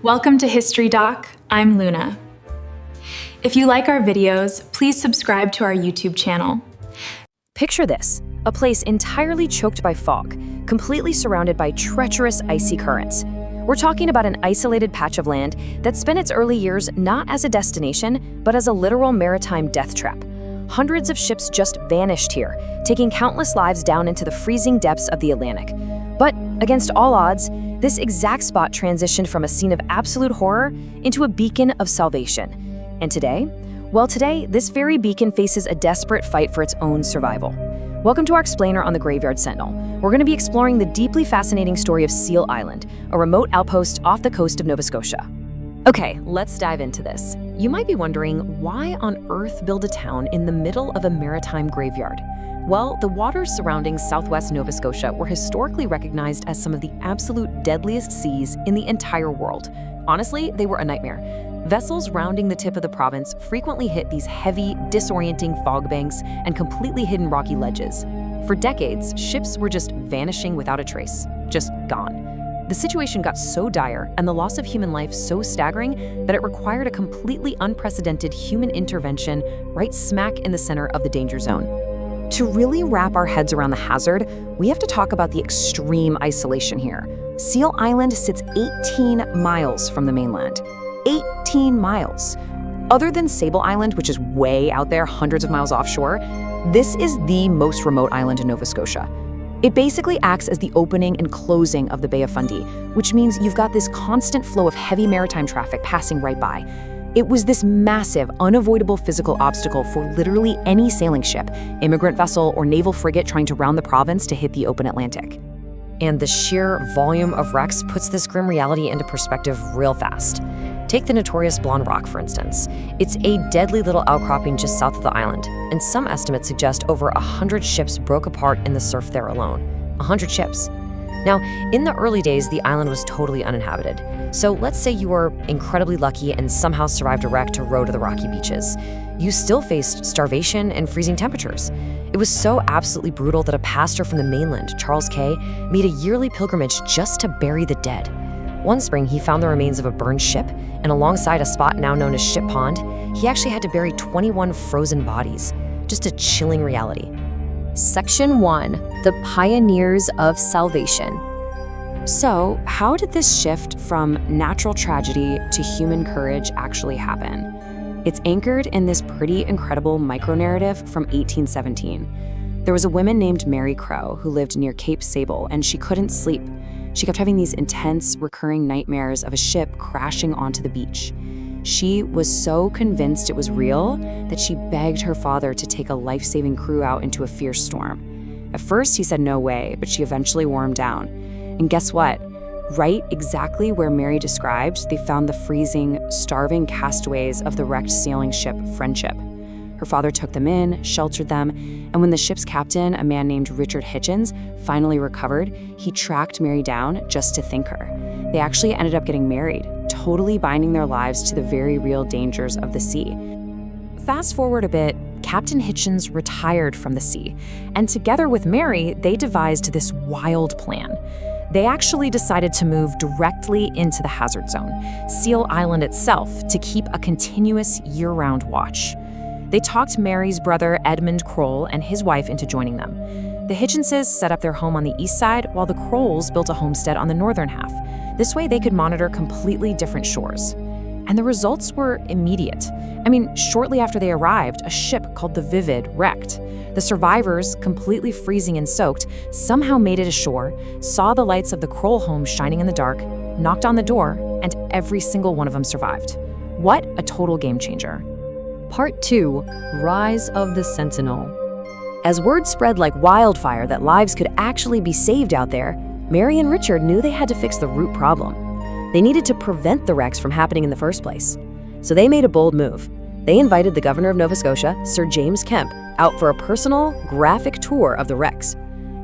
Welcome to History Doc. I'm Luna. If you like our videos, please subscribe to our YouTube channel. Picture this, a place entirely choked by fog, completely surrounded by treacherous icy currents. We're talking about an isolated patch of land that spent its early years not as a destination, but as a literal maritime death trap. Hundreds of ships just vanished here, taking countless lives down into the freezing depths of the Atlantic. But against all odds, this exact spot transitioned from a scene of absolute horror into a beacon of salvation. And today? Well, today, this very beacon faces a desperate fight for its own survival. Welcome to our explainer on the Graveyard Sentinel. We're going to be exploring the deeply fascinating story of Seal Island, a remote outpost off the coast of Nova Scotia. Okay, let's dive into this. You might be wondering, why on earth build a town in the middle of a maritime graveyard? Well, the waters surrounding southwest Nova Scotia were historically recognized as some of the absolute deadliest seas in the entire world. Honestly, they were a nightmare. Vessels rounding the tip of the province frequently hit these heavy, disorienting fog banks and completely hidden rocky ledges. For decades, ships were just vanishing without a trace, just gone. The situation got so dire and the loss of human life so staggering that it required a completely unprecedented human intervention right smack in the center of the danger zone. To really wrap our heads around the hazard, we have to talk about the extreme isolation here. Seal Island sits 18 miles from the mainland. 18 miles. Other than Sable Island, which is way out there, hundreds of miles offshore, this is the most remote island in Nova Scotia. It basically acts as the opening and closing of the Bay of Fundy, which means you've got this constant flow of heavy maritime traffic passing right by. It was this massive, unavoidable physical obstacle for literally any sailing ship, immigrant vessel, or naval frigate trying to round the province to hit the open Atlantic. And the sheer volume of wrecks puts this grim reality into perspective real fast. Take the notorious Blonde Rock, for instance. It's a deadly little outcropping just south of the island, and some estimates suggest over 100 ships broke apart in the surf there alone. 100 ships. Now, in the early days, the island was totally uninhabited. So let's say you were incredibly lucky and somehow survived a wreck to row to the rocky beaches. You still faced starvation and freezing temperatures. It was so absolutely brutal that a pastor from the mainland, Charles Kay, made a yearly pilgrimage just to bury the dead. One spring, he found the remains of a burned ship, and alongside a spot now known as Ship Pond, he actually had to bury 21 frozen bodies. Just a chilling reality. Section 1. The Pioneers of Salvation. So, how did this shift from natural tragedy to human courage actually happen? It's anchored in this pretty incredible micro-narrative from 1817. There was a woman named Mary Crow who lived near Cape Sable, and she couldn't sleep. She kept having these intense, recurring nightmares of a ship crashing onto the beach. She was so convinced it was real that she begged her father to take a life-saving crew out into a fierce storm. At first, he said no way, but she eventually wore him down. And guess what? Right exactly where Mary described, they found the freezing, starving castaways of the wrecked sailing ship Friendship. Her father took them in, sheltered them, and when the ship's captain, a man named Richard Hitchens, finally recovered, he tracked Mary down just to thank her. They actually ended up getting married, totally binding their lives to the very real dangers of the sea. Fast forward a bit, Captain Hitchens retired from the sea, and together with Mary, they devised this wild plan. They actually decided to move directly into the hazard zone, Seal Island itself, to keep a continuous year-round watch. They talked Mary's brother Edmund Kroll and his wife into joining them. The Hitchenses set up their home on the east side, while the Krolls built a homestead on the northern half. This way they could monitor completely different shores. And the results were immediate. Shortly after they arrived, a ship called the Vivid wrecked. The survivors, completely freezing and soaked, somehow made it ashore, saw the lights of the Kroll home shining in the dark, knocked on the door, and every single one of them survived. What a total game changer. Part 2. Rise of the Sentinel. As word spread like wildfire that lives could actually be saved out there, Mary and Richard knew they had to fix the root problem. They needed to prevent the wrecks from happening in the first place. So they made a bold move. They invited the governor of Nova Scotia, Sir James Kemp, out for a personal, graphic tour of the wrecks.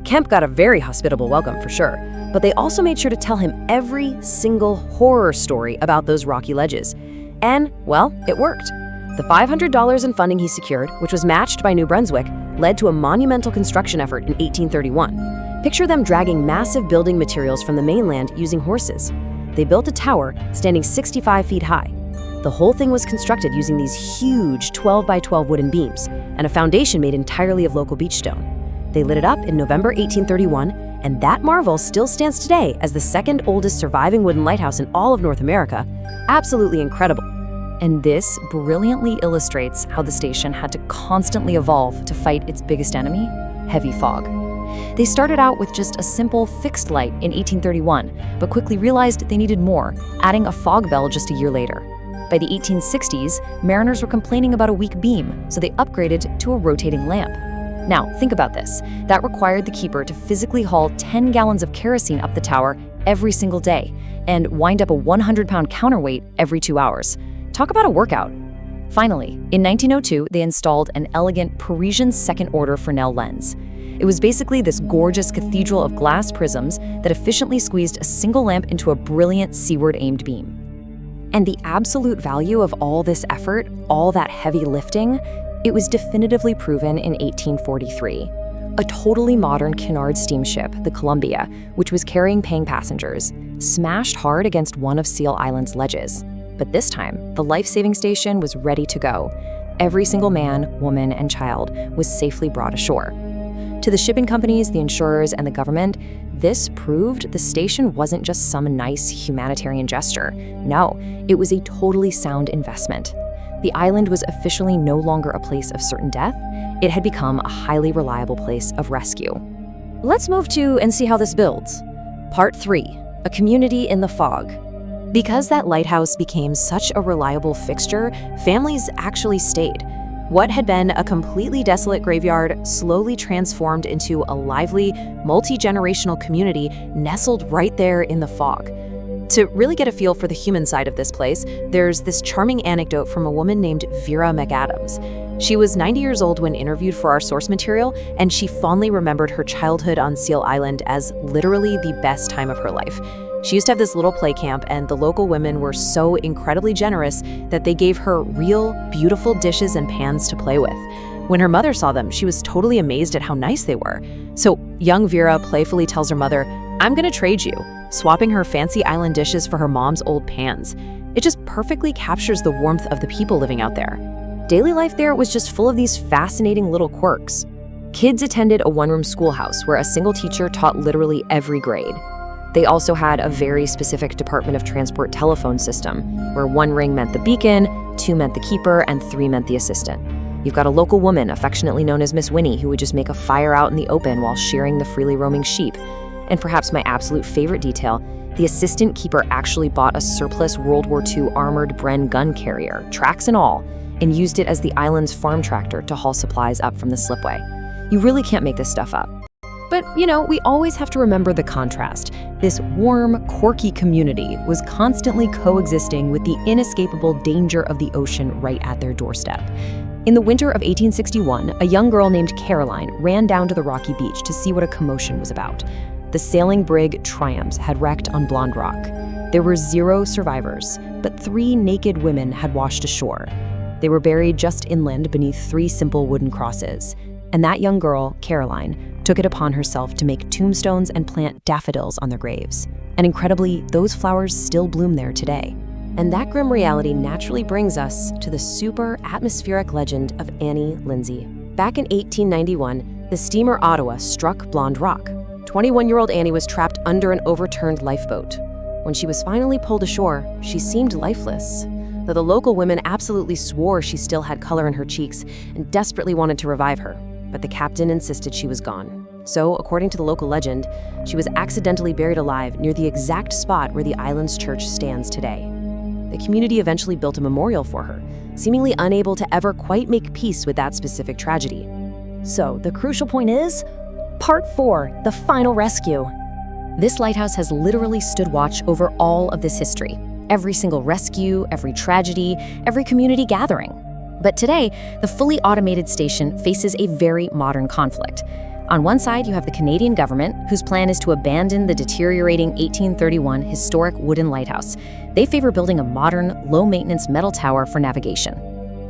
Kemp got a very hospitable welcome for sure, but they also made sure to tell him every single horror story about those rocky ledges. And, well, it worked. The $500 in funding he secured, which was matched by New Brunswick, led to a monumental construction effort in 1831. Picture them dragging massive building materials from the mainland using horses. they built a tower standing 65 feet high. The whole thing was constructed using these huge 12 by 12 wooden beams and a foundation made entirely of local beach stone. They lit it up in November 1831, and that marvel still stands today as the second oldest surviving wooden lighthouse in all of North America. Absolutely incredible. And this brilliantly illustrates how the station had to constantly evolve to fight its biggest enemy, heavy fog. They started out with just a simple fixed light in 1831, but quickly realized they needed more, adding a fog bell just a year later. By the 1860s, mariners were complaining about a weak beam, so they upgraded to a rotating lamp. Now, think about this. That required the keeper to physically haul 10 gallons of kerosene up the tower every single day and wind up a 100-pound counterweight every 2 hours. Talk about a workout. Finally, in 1902, they installed an elegant Parisian second-order Fresnel lens. It was basically this gorgeous cathedral of glass prisms that efficiently squeezed a single lamp into a brilliant seaward-aimed beam. And the absolute value of all this effort, all that heavy lifting, it was definitively proven in 1843. A totally modern Cunard steamship, the Columbia, which was carrying paying passengers, smashed hard against one of Seal Island's ledges. But this time, the life-saving station was ready to go. Every single man, woman, and child was safely brought ashore. To the shipping companies, the insurers, and the government, this proved the station wasn't just some nice humanitarian gesture. No, it was a totally sound investment. The island was officially no longer a place of certain death. It had become a highly reliable place of rescue. Let's move to and see how this builds. Part 3, a community in the fog. Because that lighthouse became such a reliable fixture, families actually stayed. What had been a completely desolate graveyard slowly transformed into a lively, multi-generational community nestled right there in the fog. To really get a feel for the human side of this place, there's this charming anecdote from a woman named Vera McAdams. She was 90 years old when interviewed for our source material, and she fondly remembered her childhood on Seal Island as literally the best time of her life. She used to have this little play camp, and the local women were so incredibly generous that they gave her real, beautiful dishes and pans to play with. When her mother saw them, she was totally amazed at how nice they were. So young Vera playfully tells her mother, "I'm gonna trade you," swapping her fancy island dishes for her mom's old pans. It just perfectly captures the warmth of the people living out there. Daily life there was just full of these fascinating little quirks. Kids attended a one-room schoolhouse where a single teacher taught literally every grade. They also had a very specific Department of Transport telephone system, where 1 ring meant the beacon, 2 meant the keeper, and 3 meant the assistant. You've got a local woman, affectionately known as Miss Winnie, who would just make a fire out in the open while shearing the freely roaming sheep. And perhaps my absolute favorite detail, the assistant keeper actually bought a surplus World War II armored Bren gun carrier, tracks and all, and used it as the island's farm tractor to haul supplies up from the slipway. You really can't make this stuff up. But, we always have to remember the contrast. This warm, quirky community was constantly coexisting with the inescapable danger of the ocean right at their doorstep. In the winter of 1861, a young girl named Caroline ran down to the rocky beach to see what a commotion was about. The sailing brig Triumphs had wrecked on Blonde Rock. There were 0 survivors, but 3 naked women had washed ashore. They were buried just inland beneath 3 simple wooden crosses. And that young girl, Caroline, took it upon herself to make tombstones and plant daffodils on their graves. And incredibly, those flowers still bloom there today. And that grim reality naturally brings us to the super atmospheric legend of Annie Lindsay. Back in 1891, the steamer Ottawa struck Blonde Rock. 21-year-old Annie was trapped under an overturned lifeboat. When she was finally pulled ashore, she seemed lifeless, though the local women absolutely swore she still had color in her cheeks and desperately wanted to revive her. But the captain insisted she was gone. So, according to the local legend, she was accidentally buried alive near the exact spot where the island's church stands today. The community eventually built a memorial for her, seemingly unable to ever quite make peace with that specific tragedy. So, the crucial point is, Part 4, the final rescue. This lighthouse has literally stood watch over all of this history. Every single rescue, every tragedy, every community gathering. But today, the fully automated station faces a very modern conflict. On one side, you have the Canadian government, whose plan is to abandon the deteriorating 1831 historic wooden lighthouse. They favor building a modern, low-maintenance metal tower for navigation.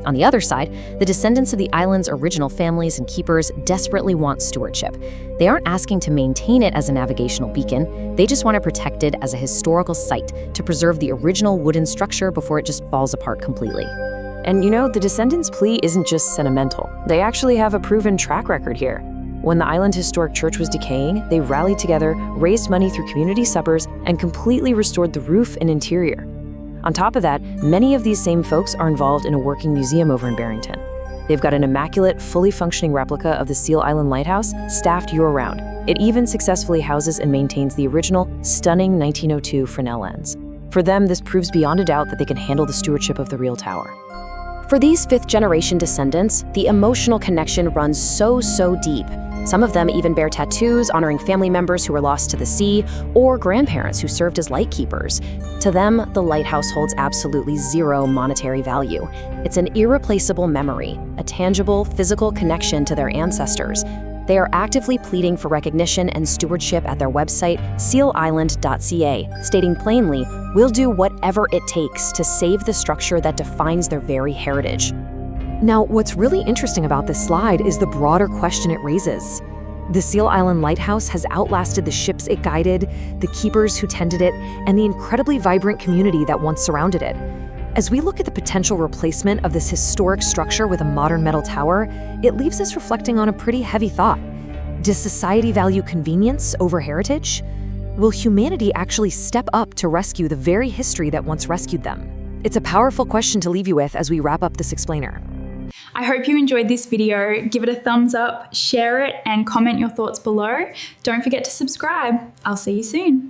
On the other side, the descendants of the island's original families and keepers desperately want stewardship. They aren't asking to maintain it as a navigational beacon, they just want to protect it as a historical site to preserve the original wooden structure before it just falls apart completely. And the descendants' plea isn't just sentimental. They actually have a proven track record here. When the island historic church was decaying, they rallied together, raised money through community suppers, and completely restored the roof and interior. On top of that, many of these same folks are involved in a working museum over in Barrington. They've got an immaculate, fully functioning replica of the Seal Island Lighthouse, staffed year-round. It even successfully houses and maintains the original, stunning 1902 Fresnel lens. For them, this proves beyond a doubt that they can handle the stewardship of the real tower. For these fifth-generation descendants, the emotional connection runs so deep. Some of them even bear tattoos honoring family members who were lost to the sea or grandparents who served as lightkeepers. To them, the lighthouse holds absolutely zero monetary value. It's an irreplaceable memory, a tangible, physical connection to their ancestors. They are actively pleading for recognition and stewardship at their website, sealisland.ca, stating plainly, "We'll do whatever it takes to save the structure that defines their very heritage." Now, what's really interesting about this slide is the broader question it raises. The Seal Island Lighthouse has outlasted the ships it guided, the keepers who tended it, and the incredibly vibrant community that once surrounded it. As we look at the potential replacement of this historic structure with a modern metal tower, it leaves us reflecting on a pretty heavy thought. Does society value convenience over heritage? Will humanity actually step up to rescue the very history that once rescued them? It's a powerful question to leave you with as we wrap up this explainer. I hope you enjoyed this video. Give it a thumbs up, share it, and comment your thoughts below. Don't forget to subscribe. I'll see you soon.